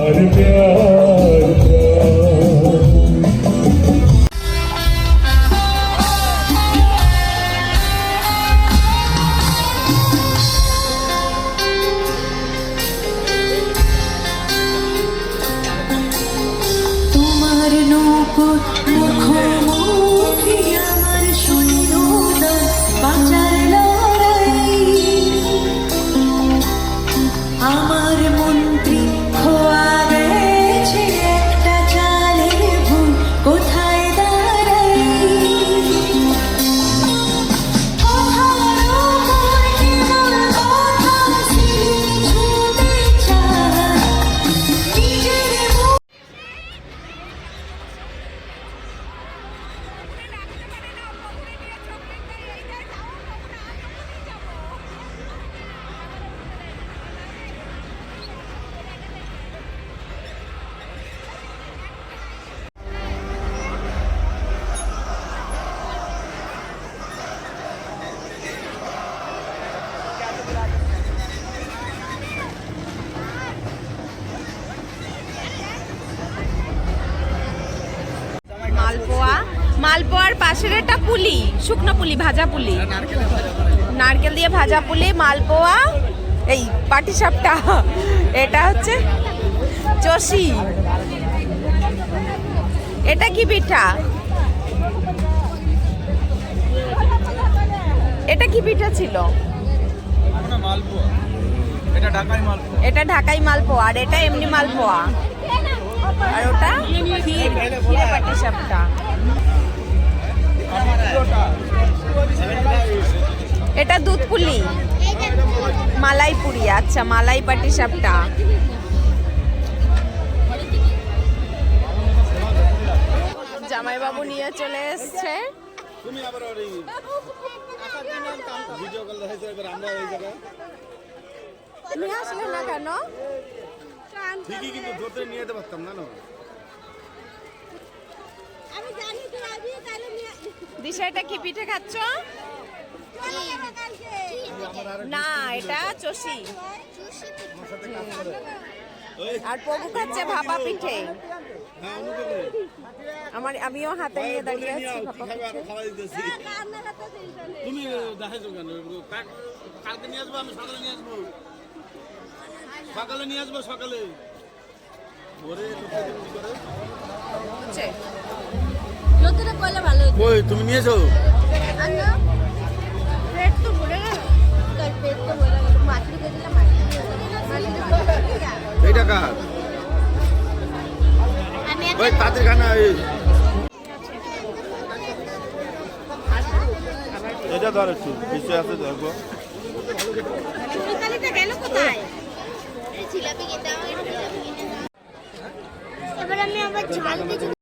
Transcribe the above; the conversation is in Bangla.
और प्यार তোমার নৌকো মুখোমুখি আমার সৈন্যদল বাঁচার লড়াই আমার মন্ত্রী খোয়া গেছে একটা চালের ভুল কোথায় দাঁড়াই মালপোয়া মালপোয়ার পাশের একটা পুলি শুকনো পুলি ভাজা পুলি নারকেল দিয়ে ভাজা পুলি মালপোয়া এই পাটিসাপটা এটা হচ্ছে চষি এটা কি পিঠা এটা কি পিঠা ছিল এটা ঢাকাই মালপোয়া আর এটা এমনি মালপোয়া আর ওটা ক্ষীরে পাটিসাপটা এটা দুধ পুলি মালাই পুরি আচ্ছা মালাই পাটিসাপটা জামাইবাবু নিয়ে চলে এসছে নিয়ে আসলে না কেন ঠিকই কিন্তু ধরতে নিয়ে যেতে পারতাম না দিশা এটা কি পিঠে খাচ্ছ না এটা চষি আর পগু খাচ্ছে ভাপা পিঠে আমিও হাতে নিয়ে দাঁড়িয়ে আছি ভাপা পিঠে তুমি দেখাইছো কেন কালকে নিয়ে আসবো আমি সকালে নিয়ে আসবো সকালে নিয়ে আসবো সকালে কই তুমি নিয়েছো এই টাকা ওই তাদের খানা এটা ধর একটু নিশ্চয় আছে ধরবো এবার আমি আবার ঝাল দিয়ে